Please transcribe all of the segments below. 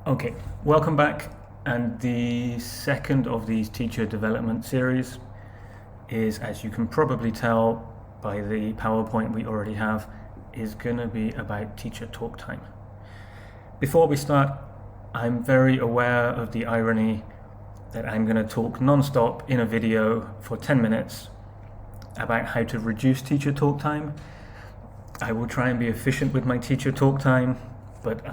Okay, welcome back. And the second of these teacher development series is, as you can probably tell by the PowerPoint we already have, is going to be about teacher talk time. Before we start, I'm very aware of the irony that I'm going to talk non-stop in a video for 10 minutes about how to reduce teacher talk time. I will try and be efficient with my teacher talk time, but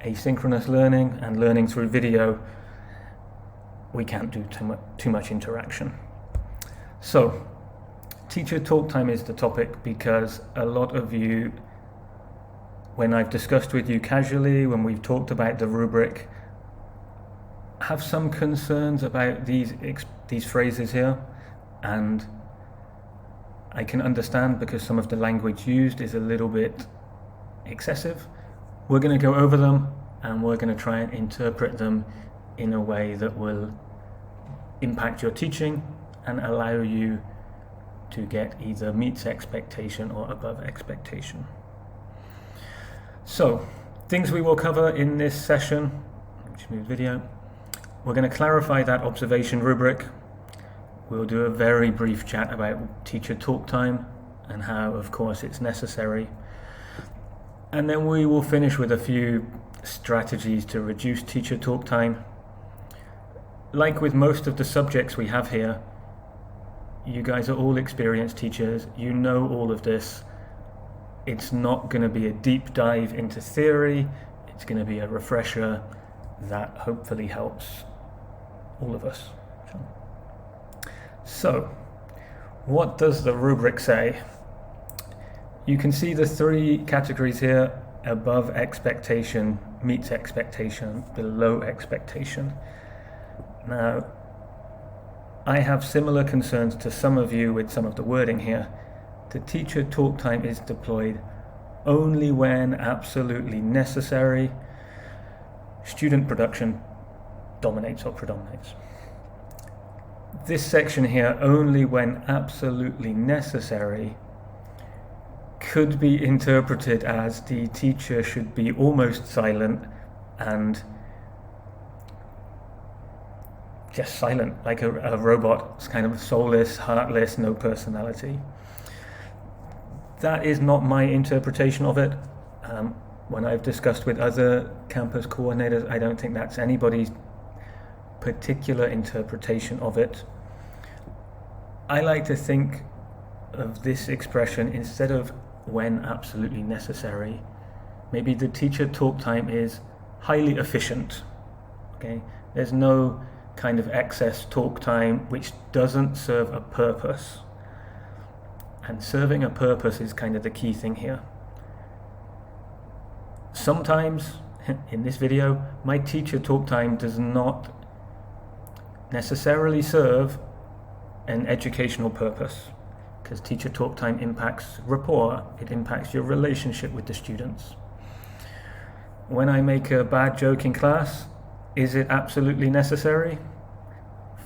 asynchronous learning and learning through video, we can't do too much interaction. So, teacher talk time is the topic because a lot of you, when I've discussed with you casually, when we've talked about the rubric, have some concerns about these phrases here, and I can understand because some of the language used is a little bit excessive. We're going to go over them and we're going to try and interpret them in a way that will impact your teaching and allow you to get either meets expectation or above expectation. So, things we will cover in this session, which moves video. We're going to clarify that observation rubric. We'll do a very brief chat about teacher talk time and how, of course, it's necessary. And then we will finish with a few strategies to reduce teacher talk time. Like with most of the subjects we have here, you guys are all experienced teachers, you know all of this. It's not going to be a deep dive into theory, it's going to be a refresher that hopefully helps all of us. So, what does the rubric say? You can see the three categories here: above expectation, meets expectation, below expectation. Now, I have similar concerns to some of you with some of the wording here. The teacher talk time is deployed only when absolutely necessary. Student production dominates or predominates. This section here, only when absolutely necessary, could be interpreted as the teacher should be almost silent and just silent, like a robot. It's kind of soulless, heartless, no personality. That is not my interpretation of it. When I've discussed with other campus coordinators, I don't think that's anybody's particular interpretation of it. I like to think of this expression, instead of when absolutely necessary, maybe the teacher talk time is highly efficient. Okay, there's no kind of excess talk time which doesn't serve a purpose, and serving a purpose is kind of the key thing here. Sometimes in this video my teacher talk time does not necessarily serve an educational purpose, because teacher talk time impacts rapport, it impacts your relationship with the students. When I make a bad joke in class, is it absolutely necessary?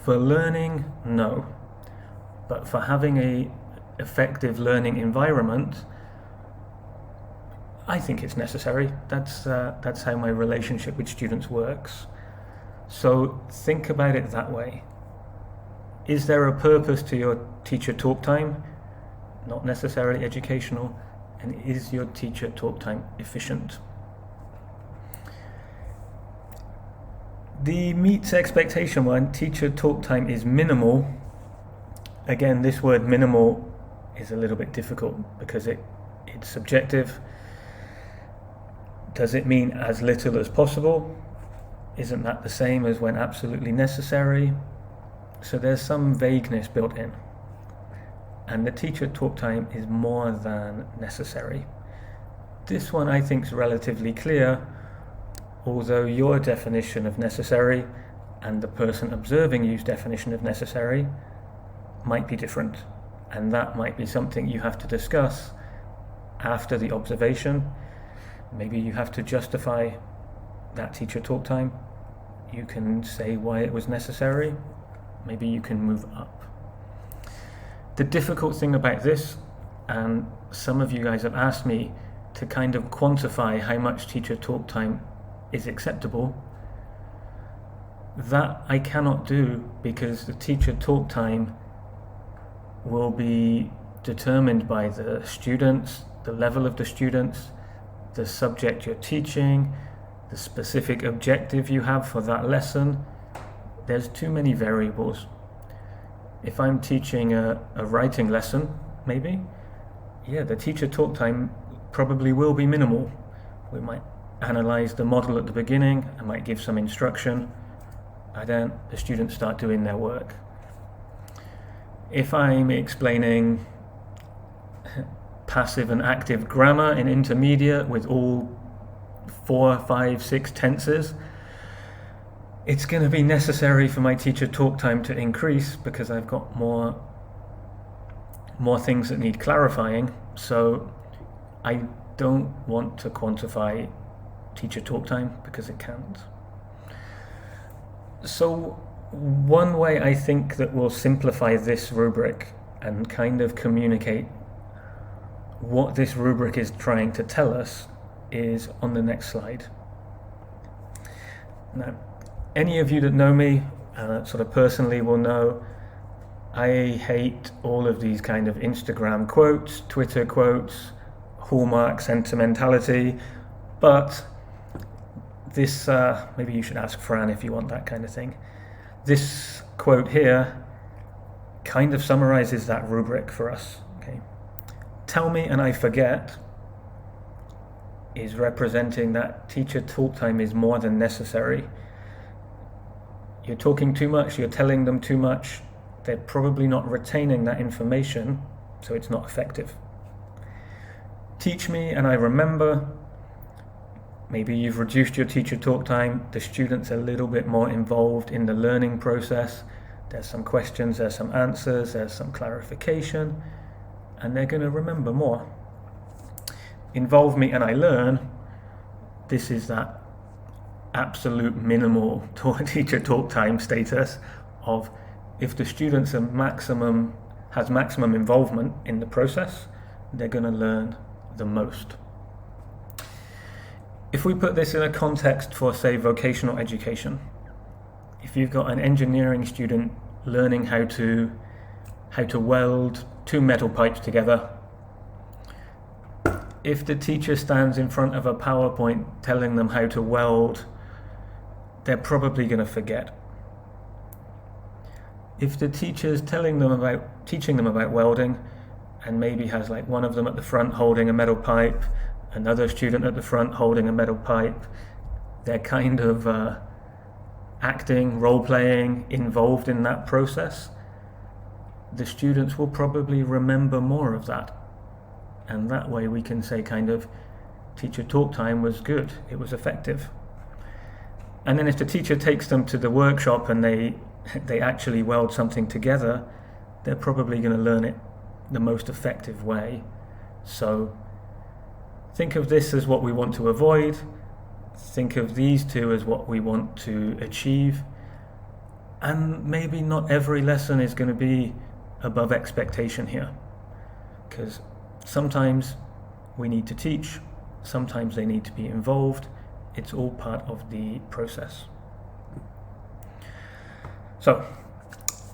For learning, no. But for having an effective learning environment, I think it's necessary. That's how my relationship with students works. So think about it that way. Is there a purpose to your teacher talk time? Not necessarily educational. And is your teacher talk time efficient? The meets expectation one, teacher talk time is minimal. Again, this word minimal is a little bit difficult because it's subjective. Does it mean as little as possible? Isn't that the same as when absolutely necessary? So there's some vagueness built in. And the teacher talk time is more than necessary. This one I think is relatively clear, although your definition of necessary and the person observing you's definition of necessary might be different. And that might be something you have to discuss after the observation. Maybe you have to justify that teacher talk time. You can say why it was necessary. Maybe you can move up. The difficult thing about this, and some of you guys have asked me to kind of quantify how much teacher talk time is acceptable, that I cannot do, because the teacher talk time will be determined by the students, the level of the students, the subject you're teaching, the specific objective you have for that lesson. There's too many variables. If I'm teaching a writing lesson, maybe, the teacher talk time probably will be minimal. We might analyze the model at the beginning, I might give some instruction, and then the students start doing their work. If I'm explaining passive and active grammar in intermediate with all 4, 5, 6 tenses, it's going to be necessary for my teacher talk time to increase, because I've got more things that need clarifying. So I don't want to quantify teacher talk time because it can't. So one way I think that will simplify this rubric and kind of communicate what this rubric is trying to tell us is on the next slide. Now, any of you that know me sort of personally will know I hate all of these kind of Instagram quotes, Twitter quotes, Hallmark sentimentality, but this, maybe you should ask Fran if you want that kind of thing. This quote here kind of summarizes that rubric for us. Okay, tell me and I forget is representing that teacher talk time is more than necessary. You're talking too much, you're telling them too much, they're probably not retaining that information, so it's not effective. Teach me and I remember. Maybe you've reduced your teacher talk time, the student's a little bit more involved in the learning process, there's some questions, there's some answers, there's some clarification, and they're going to remember more. Involve me and I learn, this is that absolute minimal teacher talk time status of if the students has maximum involvement in the process, they're going to learn the most. If we put this in a context for, say, vocational education, if you've got an engineering student learning how to weld 2 metal pipes together, if the teacher stands in front of a PowerPoint telling them how to weld, they're probably going to forget. If the teacher's teaching them about welding, and maybe has like one of them at the front holding a metal pipe, another student at the front holding a metal pipe, they're kind of acting, role-playing, involved in that process, the students will probably remember more of that. And that way we can say kind of teacher talk time was good, it was effective. And then if the teacher takes them to the workshop and they actually weld something together, they're probably going to learn it the most effective way. So think of this as what we want to avoid. Think of these two as what we want to achieve. And maybe not every lesson is going to be above expectation here, because sometimes we need to teach, sometimes they need to be involved. It's all part of the process. So,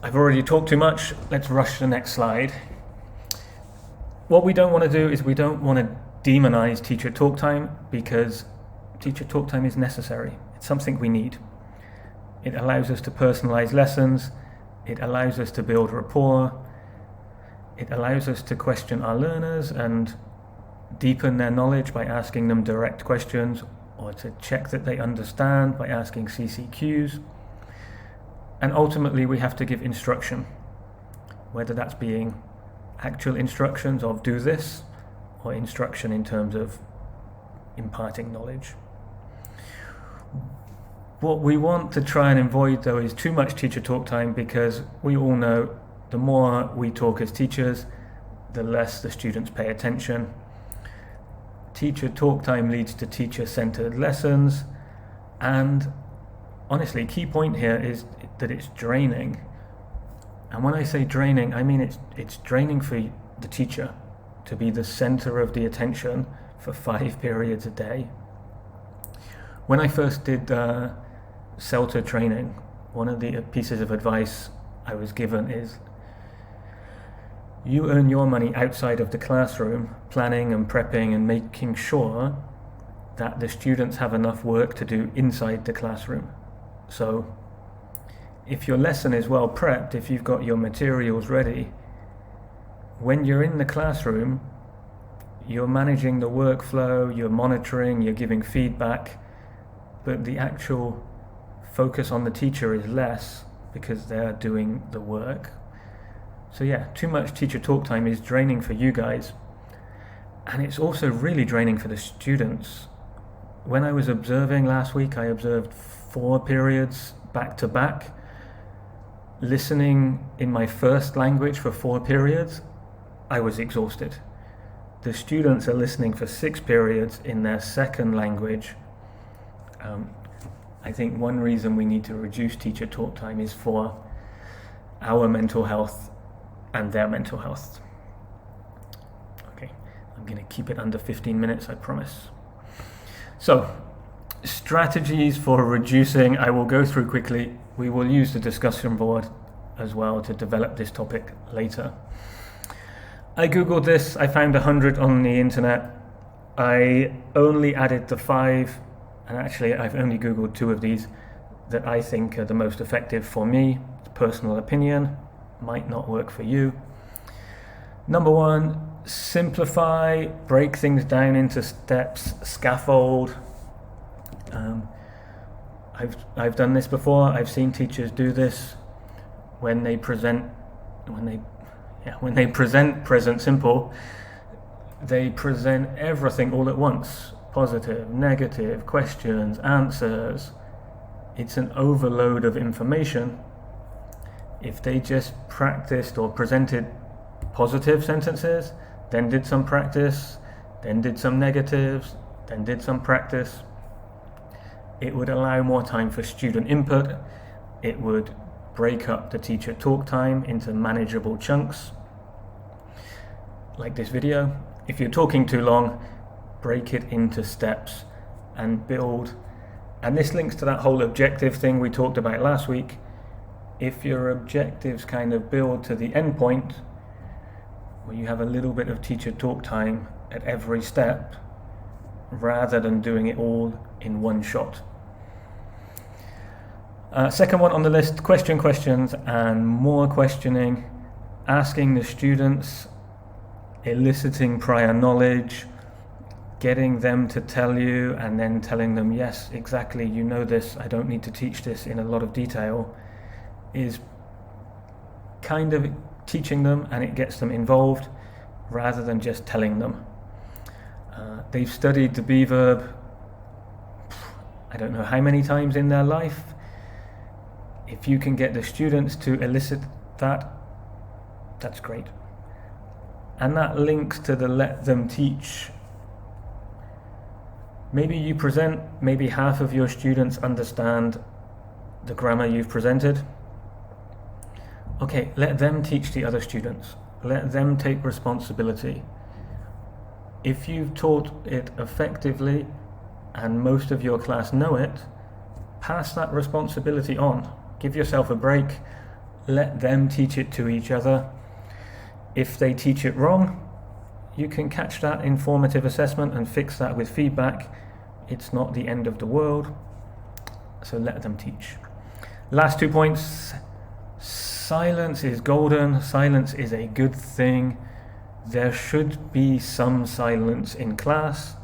I've already talked too much. Let's rush to the next slide. What we don't want to do is we don't want to demonize teacher talk time, because teacher talk time is necessary. It's something we need. It allows us to personalize lessons. It allows us to build rapport. It allows us to question our learners and deepen their knowledge by asking them direct questions, or to check that they understand by asking CCQs. And ultimately we have to give instruction, whether that's being actual instructions of do this, or instruction in terms of imparting knowledge. What we want to try and avoid, though, is too much teacher talk time, because we all know the more we talk as teachers, the less the students pay attention. Teacher talk time leads to teacher-centered lessons, and honestly, key point here is that it's draining. And when I say draining, I mean it's draining for the teacher to be the center of the attention for 5 periods a day. When I first did CELTA training, one of the pieces of advice I was given is you earn your money outside of the classroom, planning and prepping and making sure that the students have enough work to do inside the classroom. So if your lesson is well prepped, if you've got your materials ready, when you're in the classroom, you're managing the workflow, you're monitoring, you're giving feedback, but the actual focus on the teacher is less because they're doing the work. So yeah, too much teacher talk time is draining for you guys, and it's also really draining for the students. When I was observing last week, I observed 4 periods back to back, listening in my first language for 4 periods. I was exhausted. The students are listening for 6 periods in their second language. I think one reason we need to reduce teacher talk time is for our mental health and their mental health. Okay, I'm going to keep it under 15 minutes, I promise. So, strategies for reducing, I will go through quickly. We will use the discussion board as well to develop this topic later. I googled this, I found 100 on the internet. I only added the 5, and actually I've only googled 2 of these that I think are the most effective for me. It's personal opinion, might not work for you. Number 1, simplify, break things down into steps, scaffold. I've done this before. I've seen teachers do this when they present present simple. They present everything all at once: positive, negative, questions, answers. It's an overload of information. If they just practiced or presented positive sentences, then did some practice, then did some negatives, then did some practice, it would allow more time for student input. It would break up the teacher talk time into manageable chunks, like this video. If you're talking too long, break it into steps and build. And this links to that whole objective thing we talked about last week. If your objectives kind of build to the end point, where you have a little bit of teacher talk time at every step, rather than doing it all in one shot. Second one on the list, questions and more questioning, asking the students, eliciting prior knowledge, getting them to tell you and then telling them, yes, exactly, you know this, I don't need to teach this in a lot of detail, is kind of teaching them, and it gets them involved rather than just telling them. They've studied the be verb I don't know how many times in their life. If you can get the students to elicit that, that's great. And that links to the let them teach. Maybe you present, maybe half of your students understand the grammar you've presented. Okay, let them teach the other students. Let them take responsibility. If you've taught it effectively and most of your class know it, pass that responsibility on. Give yourself a break. Let them teach it to each other. If they teach it wrong, you can catch that in formative assessment and fix that with feedback. It's not the end of the world, so let them teach. Last 2 points. Silence is golden. Silence is a good thing. There should be some silence in class.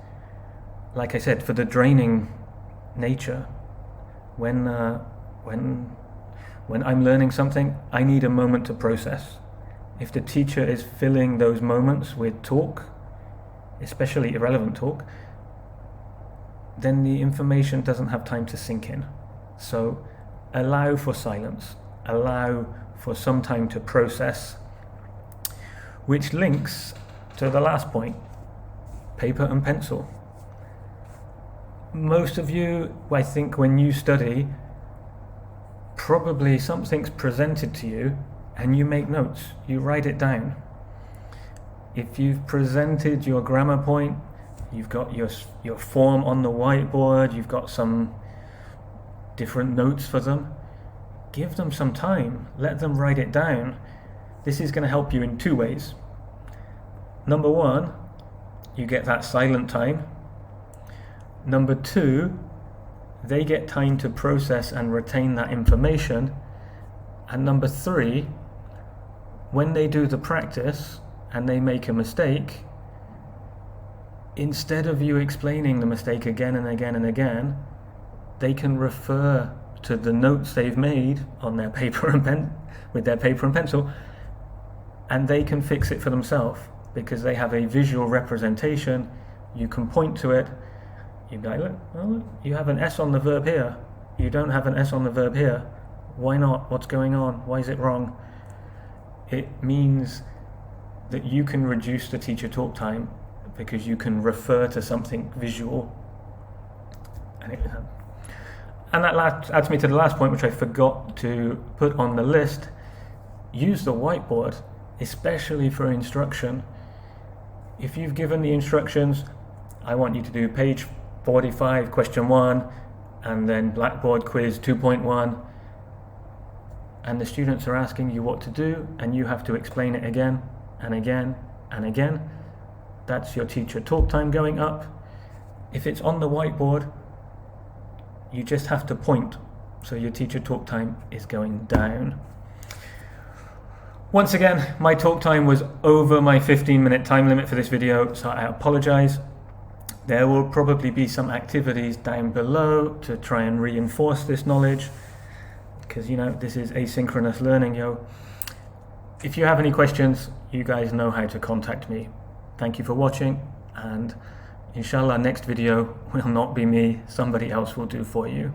Like I said, for the draining nature. When I'm learning something, I need a moment to process. If the teacher is filling those moments with talk, especially irrelevant talk, then the information doesn't have time to sink in. So allow for silence, allow for some time to process, which links to the last point, paper and pencil. Most of you, I think, when you study, probably something's presented to you and you make notes, you write it down. If you've presented your grammar point, you've got your form on the whiteboard, you've got some different notes for them. Give them some time, let them write it down. This is going to help you in two ways. Number one, you get that silent time. Number two, they get time to process and retain that information. And number three, when they do the practice and they make a mistake, instead of you explaining the mistake again and again and again, they can refer to the notes they've made on their paper and pen, with their paper and pencil, and they can fix it for themselves because they have a visual representation. You can point to it. You go, look, you have an S on the verb here. You don't have an S on the verb here. Why not? What's going on? Why is it wrong? It means that you can reduce the teacher talk time because you can refer to something visual. And that adds me to the last point, which I forgot to put on the list. Use the whiteboard, especially for instruction. If you've given the instructions, I want you to do page 45, question 1, and then Blackboard quiz 2.1, and the students are asking you what to do, and you have to explain it again and again and again. That's your teacher talk time going up. If it's on the whiteboard, you just have to point, so your teacher talk time is going down. Once again, my talk time was over my 15-minute time limit for this video, so I apologize. There will probably be some activities down below to try and reinforce this knowledge, because this is asynchronous learning, If you have any questions, you guys know how to contact me. Thank you for watching, and inshallah next video will not be me, somebody else will do for you.